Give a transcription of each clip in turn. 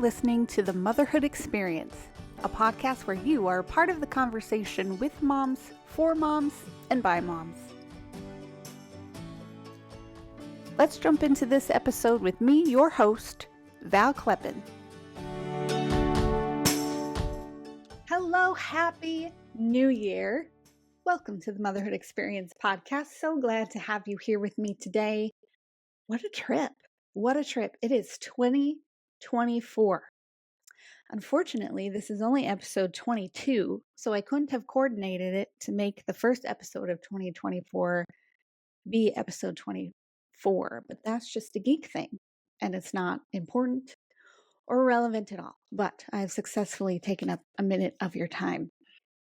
listening to the Motherhood Experience, a podcast where you are part of the conversation with moms, for moms, and by moms. Let's jump into this episode with me, your host, Val Kleppen. Hello, happy New Year. Welcome to the Motherhood Experience podcast. So glad to have you here with me today. What a trip. What a trip. It is 2024. Unfortunately, this is only episode 22, so I couldn't have coordinated it to make the first episode of 2024 be episode 24, but that's just a geek thing, and it's not important or relevant at all. But I've successfully taken up a minute of your time.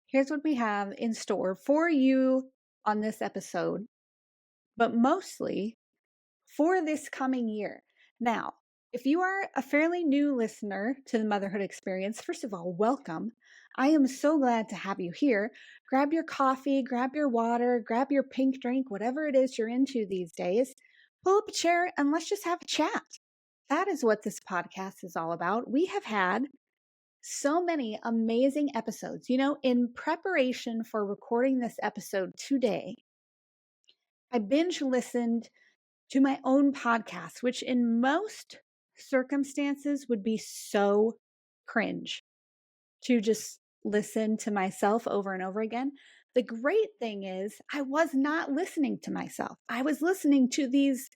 Here's what we have in store for you on this episode, but mostly for this coming year. Now, if you are a fairly new listener to the Motherhood Experience, first of all, welcome. I am so glad to have you here. Grab your coffee, grab your water, grab your pink drink, whatever it is you're into these days. Pull up a chair and let's just have a chat. That is what this podcast is all about. We have had so many amazing episodes. You know, in preparation for recording this episode today, I binge listened to my own podcast, which in most circumstances would be so cringe to just listen to myself over and over again. The great thing is I was not listening to myself. I was listening to these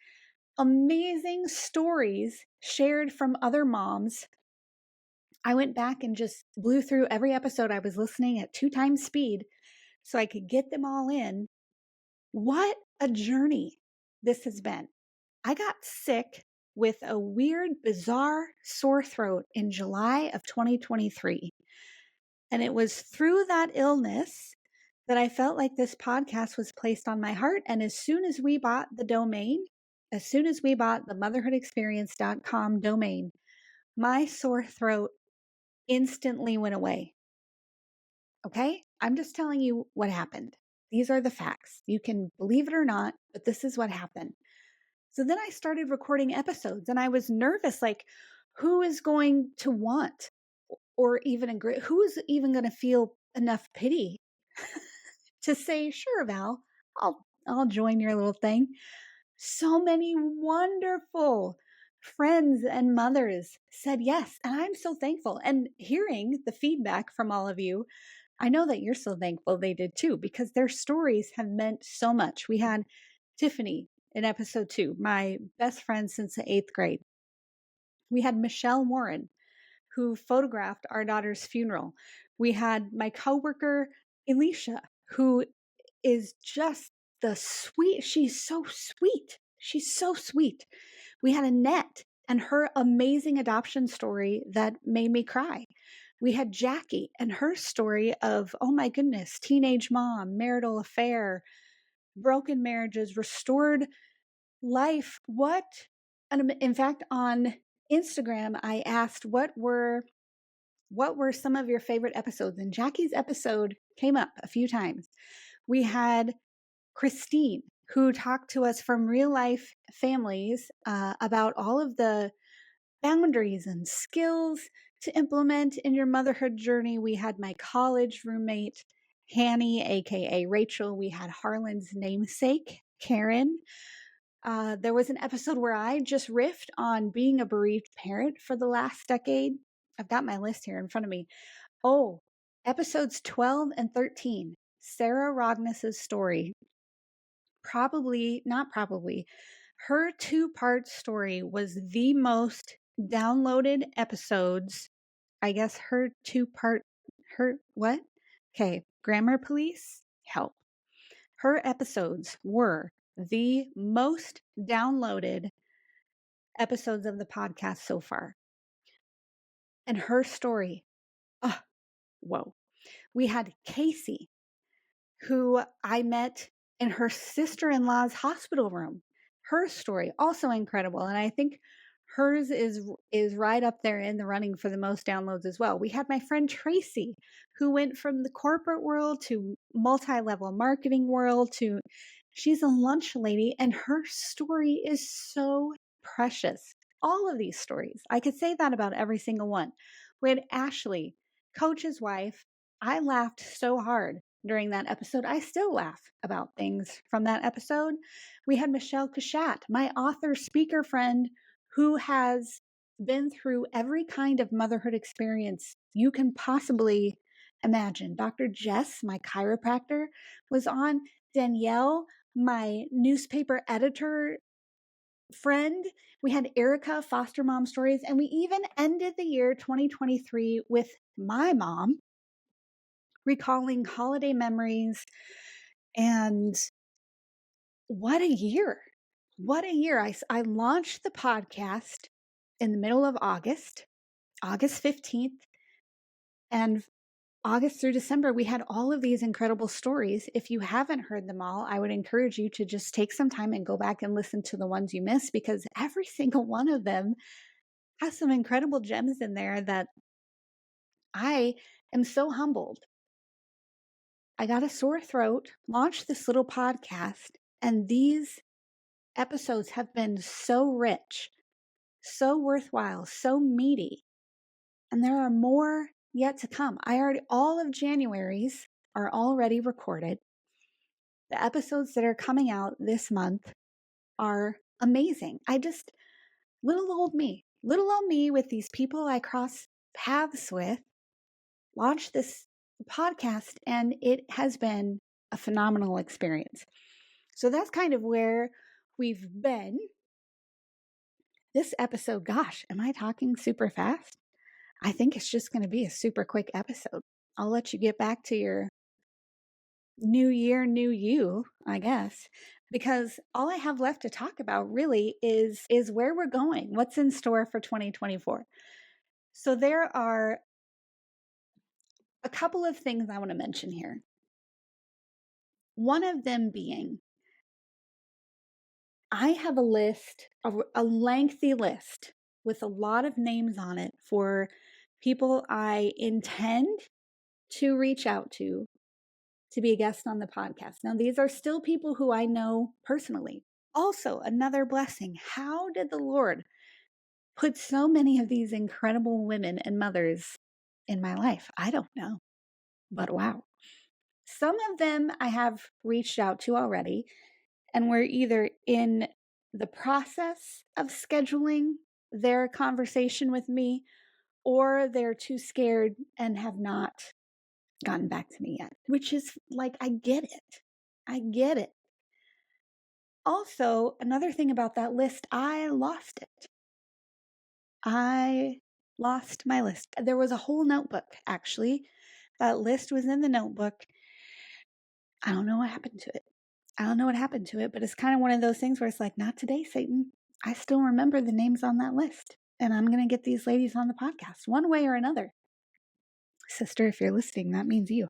amazing stories shared from other moms. I went back and just blew through every episode. I was listening at 2 times speed so I could get them all in. What a journey this has been. I got sick with a weird, bizarre sore throat in July of 2023. And it was through that illness that I felt like this podcast was placed on my heart. And as soon as we bought the domain, as soon as we bought the motherhoodexperience.com domain, my sore throat instantly went away. Okay? I'm just telling you what happened. These are the facts. You can believe it or not, but this is what happened. So then I started recording episodes and I was nervous, like who is going to want or even agree? Who is even going to feel enough pity to say, sure, Val, I'll join your little thing. So many wonderful friends and mothers said yes. And I'm so thankful. And hearing the feedback from all of you, I know that you're so thankful they did too, because their stories have meant so much. We had Tiffany in episode 2, my best friend since the 8th grade. We had Michelle Warren, who photographed our daughter's funeral. We had my coworker, Elisha, who is just she's so sweet. She's so sweet. We had Annette and her amazing adoption story that made me cry. We had Jackie and her story of, oh my goodness, teenage mom, marital affair, broken marriages, restored life. And in fact, on Instagram, I asked what were some of your favorite episodes, and Jackie's episode came up a few times. We had Christine, who talked to us from real life families about all of the boundaries and skills to implement in your motherhood journey. We had my college roommate, Hanny, aka Rachel. We had Harlan's namesake, Karen. There was an episode where I just riffed on being a bereaved parent for the last decade. I've got my list here in front of me. Oh, episodes 12 and 13, Sarah Rognus's story. Her 2-part story was the most downloaded episodes. I guess grammar police, help. Her episodes were the most downloaded episodes of the podcast so far. And her story, whoa. We had Casey, who I met in her sister-in-law's hospital room. Her story, also incredible. And I think hers is right up there in the running for the most downloads as well. We had my friend Tracy, who went from the corporate world to multi-level marketing world to she's a lunch lady, and her story is so precious. all of these stories. I could say that about every single one. We had Ashley, Coach's wife. I laughed so hard during that episode. I still laugh about things from that episode. We had Michelle Cachat, my author speaker friend, who has been through every kind of motherhood experience you can possibly imagine. Dr. Jess, my chiropractor, was on. Danielle, my newspaper editor friend. We had Erica, foster mom stories, and we even ended the year 2023 with my mom recalling holiday memories. And what a year! What a year. I launched the podcast in the middle of August, August 15th, and August through December, we had all of these incredible stories. If you haven't heard them all, I would encourage you to just take some time and go back and listen to the ones you missed, because every single one of them has some incredible gems in there that I am so humbled. I got a sore throat, launched this little podcast, and these episodes have been so rich, so worthwhile, so meaty. And there are more yet to come. All of January's are already recorded. The episodes that are coming out this month are amazing. Little old me with these people I cross paths with, launched this podcast, and it has been a phenomenal experience. So that's kind of where we've been. This episode, gosh, am I talking super fast? I think it's just going to be a super quick episode. I'll let you get back to your new year, new you, I guess, because all I have left to talk about really is where we're going, what's in store for 2024. So there are a couple of things I want to mention here. One of them being, I have a lengthy list with a lot of names on it for people I intend to reach out to be a guest on the podcast. Now, these are still people who I know personally. Also, another blessing. How did the Lord put so many of these incredible women and mothers in my life? I don't know, but wow. Some of them I have reached out to already, and we're either in the process of scheduling their conversation with me, or they're too scared and have not gotten back to me yet, which is like, I get it. I get it. Also, another thing about that list, I lost it. I lost my list. There was a whole notebook, actually. That list was in the notebook. I don't know what happened to it. But it's kind of one of those things where it's like, not today, Satan. I still remember the names on that list, and I'm going to get these ladies on the podcast one way or another. Sister, if you're listening, that means you.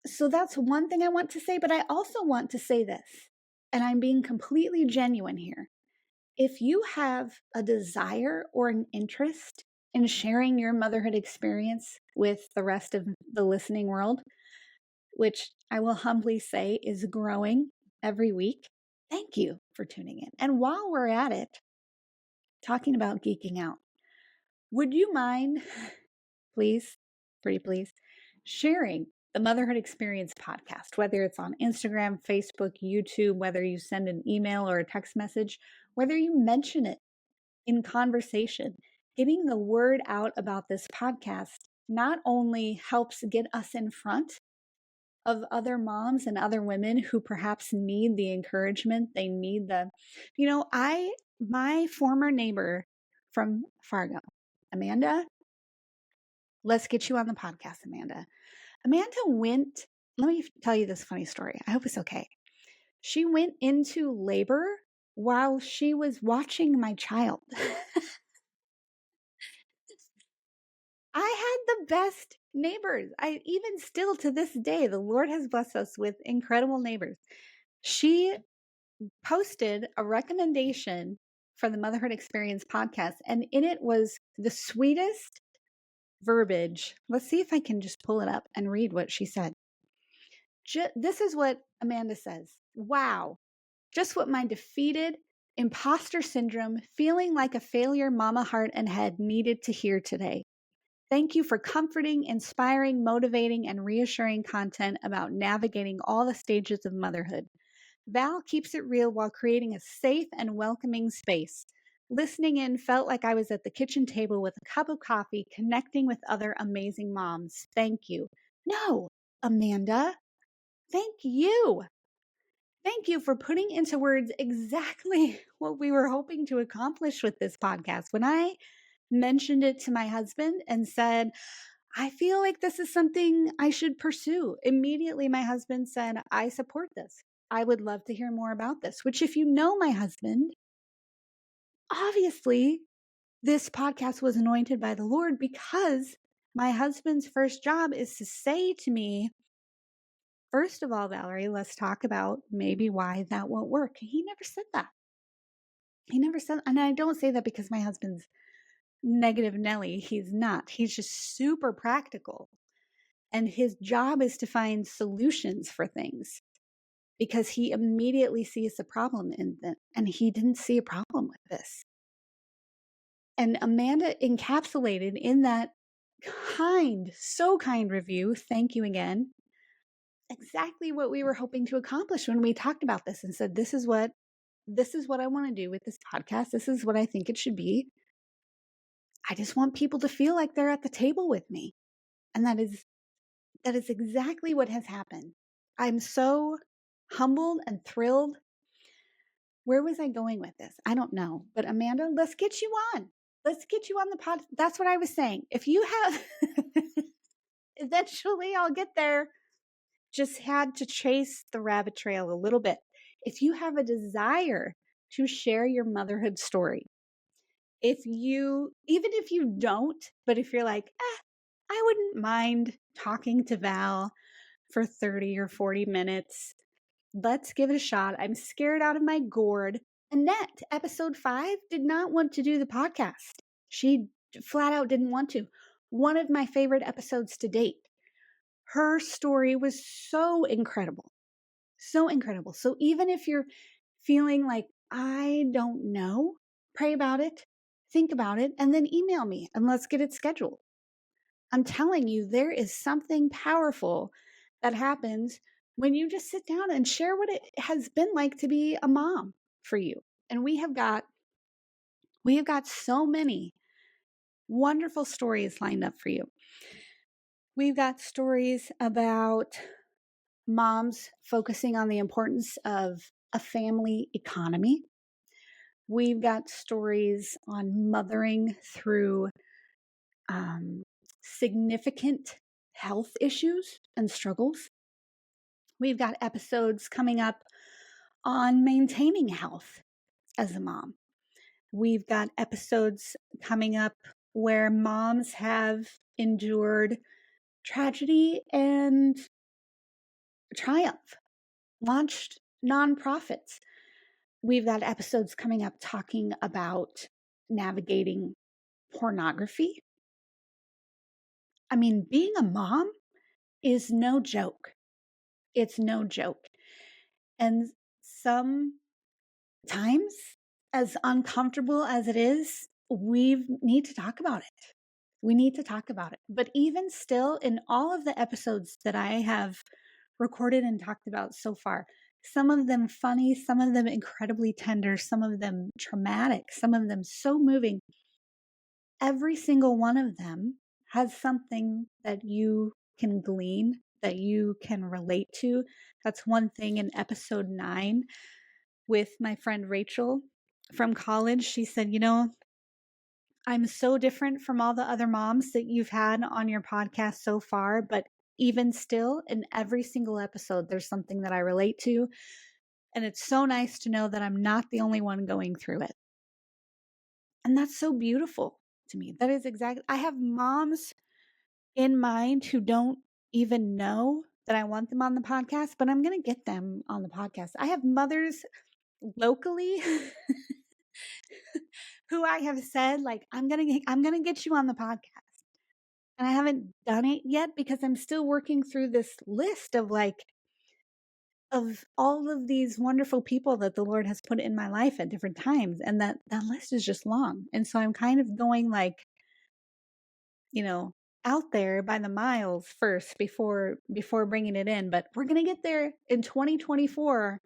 So that's one thing I want to say, but I also want to say this, and I'm being completely genuine here. If you have a desire or an interest in sharing your motherhood experience with the rest of the listening world, which I will humbly say is growing every week, thank you for tuning in. And while we're at it, talking about geeking out, would you mind, please, pretty please, sharing the Motherhood Experience podcast, whether it's on Instagram, Facebook, YouTube, whether you send an email or a text message, whether you mention it in conversation? Getting the word out about this podcast not only helps get us in front of other moms and other women who perhaps need the encouragement, they need my former neighbor from Fargo, Amanda, let's get you on the podcast, Amanda. Let me tell you this funny story. I hope it's okay. She went into labor while she was watching my child. I had the best neighbors. Even still to this day, the Lord has blessed us with incredible neighbors. She posted a recommendation for the Motherhood Experience podcast, and in it was the sweetest verbiage. Let's see if I can just pull it up and read what she said. This is what Amanda says. Wow. Just what my defeated Imposter syndrome, feeling like a failure mama heart and head needed to hear today. Thank you for comforting, inspiring, motivating, and reassuring content about navigating all the stages of motherhood. Val keeps it real while creating a safe and welcoming space. Listening in felt like I was at the kitchen table with a cup of coffee, connecting with other amazing moms. Thank you. No, Amanda, thank you. Thank you for putting into words exactly what we were hoping to accomplish with this podcast. When I mentioned it to my husband and said, I feel like this is something I should pursue, immediately my husband said, I support this. I would love to hear more about this, which, if you know my husband, obviously this podcast was anointed by the Lord, because my husband's first job is to say to me, first of all, Valerie, let's talk about maybe why that won't work. He never said that. He never said, and I don't say that because my husband's negative Nelly. He's not. He's just super practical. And his job is to find solutions for things, because he immediately sees the problem in them. And he didn't see a problem with this. And Amanda encapsulated in that so kind review, thank you again, exactly what we were hoping to accomplish when we talked about this and said, this is what I want to do with this podcast. This is what I think it should be. I just want people to feel like they're at the table with me. And that is exactly what has happened. I'm so humbled and thrilled. Where was I going with this? I don't know. But Amanda, let's get you on. Let's get you on the pod. That's what I was saying. If you have, eventually I'll get there. Just had to chase the rabbit trail a little bit. If you have a desire to share your motherhood story, even if you don't, but if you're like, I wouldn't mind talking to Val for 30 or 40 minutes, let's give it a shot. I'm scared out of my gourd. Annette, episode 5, did not want to do the podcast. She flat out didn't want to. One of my favorite episodes to date. Her story was so incredible. So incredible. So even if you're feeling like, I don't know, pray about it, think about it, and then email me and let's get it scheduled. I'm telling you, there is something powerful that happens when you just sit down and share what it has been like to be a mom for you. And we have got so many wonderful stories lined up for you. We've got stories about moms focusing on the importance of a family economy. We've got stories on mothering through significant health issues and struggles. We've got episodes coming up on maintaining health as a mom. We've got episodes coming up where moms have endured tragedy and triumph, launched nonprofits. We've got episodes coming up talking about navigating pornography. I mean, being a mom is no joke. It's no joke. And sometimes, as uncomfortable as it is, we need to talk about it. We need to talk about it. But even still, in all of the episodes that I have recorded and talked about so far, some of them funny, some of them incredibly tender, some of them traumatic, some of them so moving, every single one of them has something that you can glean, that you can relate to. That's one thing in episode 9 with my friend Rachel from college. She said, I'm so different from all the other moms that you've had on your podcast so far, but even still, in every single episode, there's something that I relate to. And it's so nice to know that I'm not the only one going through it. And that's so beautiful to me. That is exactly, I have moms in mind who don't even know that I want them on the podcast, but I'm going to get them on the podcast. I have mothers locally who I have said, like, I'm going to get you on the podcast. And I haven't done it yet because I'm still working through this list of like, of all of these wonderful people that the Lord has put in my life at different times. And that list is just long. And so I'm kind of going like, you know, out there by the miles first before bringing it in. But we're going to get there in 2024.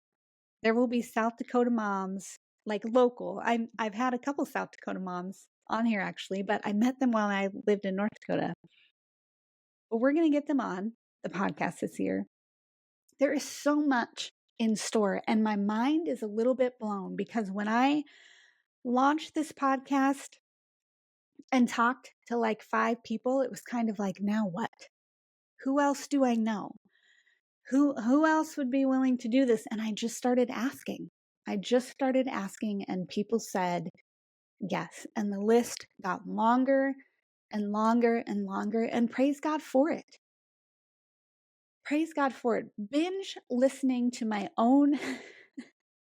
There will be South Dakota moms, like local. I've had a couple South Dakota moms on here actually, but I met them while I lived in North Dakota. But we're going to get them on the podcast this year. There is so much in store, and my mind is a little bit blown because when I launched this podcast and talked to like 5 people, it was kind of like, now what? Who else do I know? Who else would be willing to do this? And I just started asking. And people said yes. And the list got longer and longer and longer, and praise God for it. Praise God for it. Binge listening to my own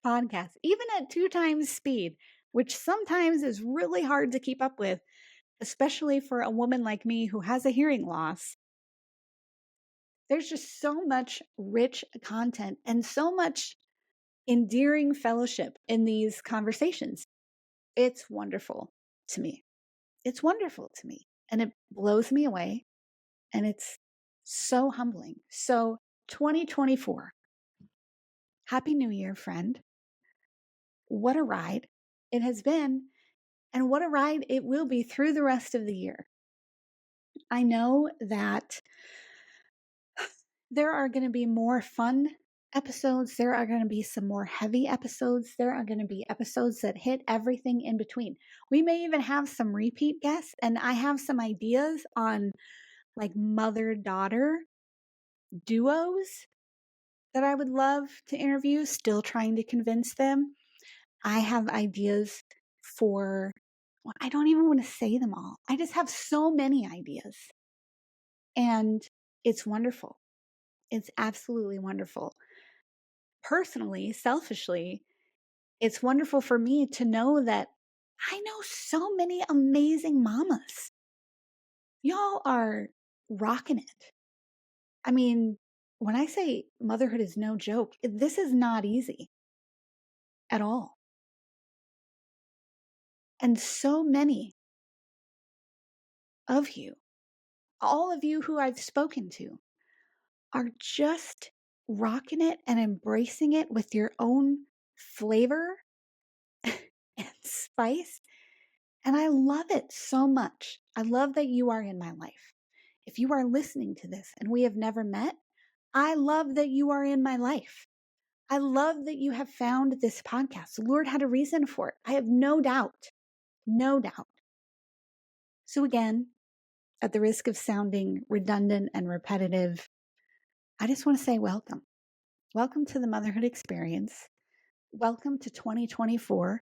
podcast, even at 2 times speed, which sometimes is really hard to keep up with, especially for a woman like me who has a hearing loss. There's just so much rich content and so much endearing fellowship in these conversations. It's wonderful to me. It's wonderful to me. And it blows me away. And it's so humbling. So 2024, Happy New Year, friend. What a ride it has been. And what a ride it will be through the rest of the year. I know that there are going to be more fun episodes. There are going to be some more heavy episodes. There are going to be episodes that hit everything in between. We may even have some repeat guests, and I have some ideas on like mother-daughter duos that I would love to interview, still trying to convince them. I have ideas for, well, I don't even want to say them all. I just have so many ideas. And it's wonderful. It's absolutely wonderful. Personally, selfishly, it's wonderful for me to know that I know so many amazing mamas. Y'all are rocking it. I mean, when I say motherhood is no joke, this is not easy at all. And so many of you, all of you who I've spoken to, are just rocking it and embracing it with your own flavor and spice. And I love it so much. I love that you are in my life. If you are listening to this and we have never met, I love that you are in my life. I love that you have found this podcast. The Lord had a reason for it. I have no doubt. No doubt. So again, at the risk of sounding redundant and repetitive, I just want to say welcome. Welcome to the Motherhood Experience. Welcome to 2024.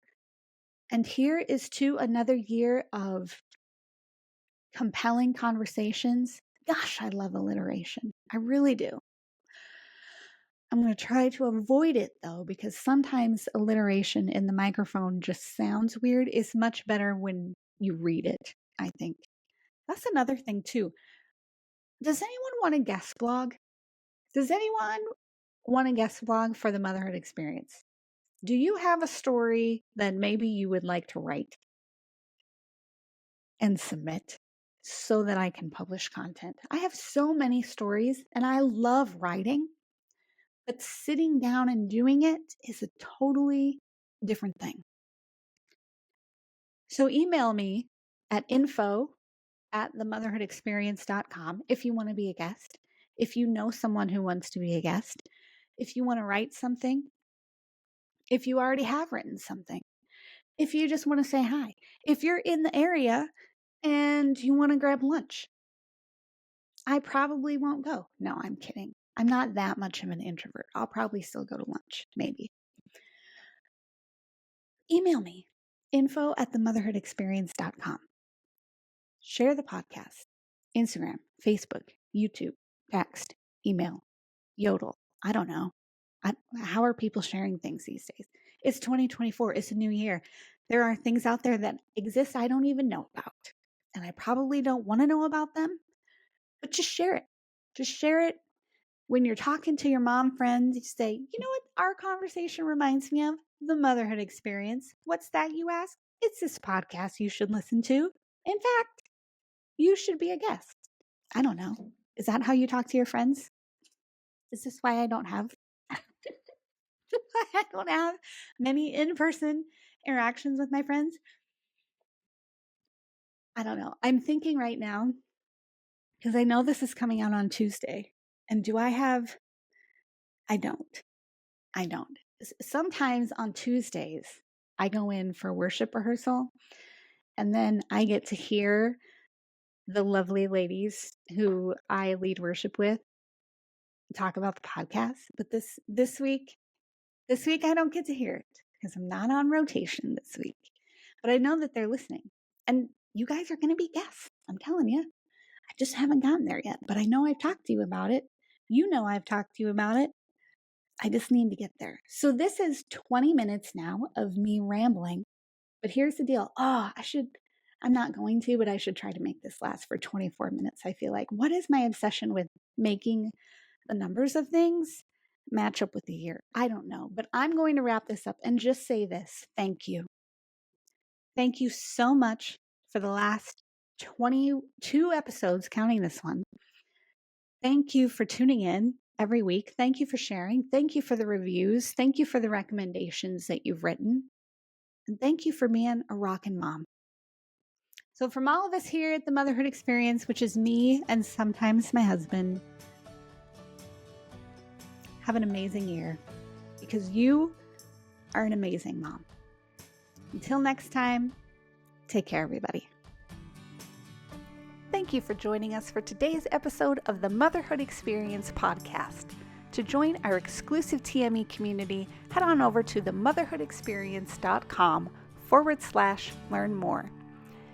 And here is to another year of compelling conversations. Gosh, I love alliteration. I really do. I'm going to try to avoid it though, because sometimes alliteration in the microphone just sounds weird. It's much better when you read it, I think. That's another thing too. Does anyone want a guest blog? Does anyone want a guest blog for the Motherhood Experience? Do you have a story that maybe you would like to write and submit so that I can publish content? I have so many stories and I love writing, but sitting down and doing it is a totally different thing. So email me at info@themotherhoodexperience.com if you want to be a guest, if you know someone who wants to be a guest, if you want to write something, if you already have written something, if you just want to say hi, if you're in the area and you want to grab lunch. I probably won't go. No, I'm kidding. I'm not that much of an introvert. I'll probably still go to lunch, maybe. Email me, info@themotherhoodexperience.com. Share the podcast, Instagram, Facebook, YouTube, text, email, Yodel. I don't know. How are people sharing things these days? It's 2024. It's a new year. There are things out there that exist I don't even know about. And I probably don't want to know about them, but just share it. Just share it When you're talking to your mom friends, you say, you know what our conversation reminds me of? The Motherhood Experience. What's that, you ask? It's this podcast you should listen to. In fact, you should be a guest. I don't know. Is that how you talk to your friends? Is this why I don't have I don't have many in-person interactions with my friends? I don't know. I'm thinking right now, because I know this is coming out on Tuesday. And do I have? I don't. I don't. Sometimes on Tuesdays, I go in for worship rehearsal, and then I get to hear the lovely ladies who I lead worship with talk about the podcast. But this week I don't get to hear it because I'm not on rotation this week. But I know that they're listening, and you guys are going to be guests. I'm telling you. I just haven't gotten there yet, but I know I've talked to you about it. You know I've talked to you about it. I just need to get there. So this is 20 minutes now of me rambling, but here's the deal. I'm not going to, but I should try to make this last for 24 minutes. I feel like, what is my obsession with making the numbers of things match up with the year? I don't know, but I'm going to wrap this up and just say this. Thank you. Thank you so much for the last 22 episodes, counting this one. Thank you for tuning in every week. Thank you for sharing. Thank you for the reviews. Thank you for the recommendations that you've written. And thank you for being a rockin' mom. So from all of us here at the Motherhood Experience, which is me and sometimes my husband, have an amazing year because you are an amazing mom. Until next time, take care, everybody. Thank you for joining us for today's episode of the Motherhood Experience podcast. To join our exclusive TME community, head on over to themotherhoodexperience.com/learn more.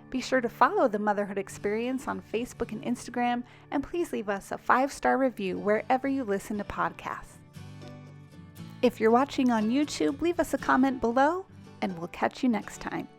Be sure to follow the Motherhood Experience on Facebook and Instagram, and please leave us a 5-star review wherever you listen to podcasts. If you're watching on YouTube, leave us a comment below, and we'll catch you next time.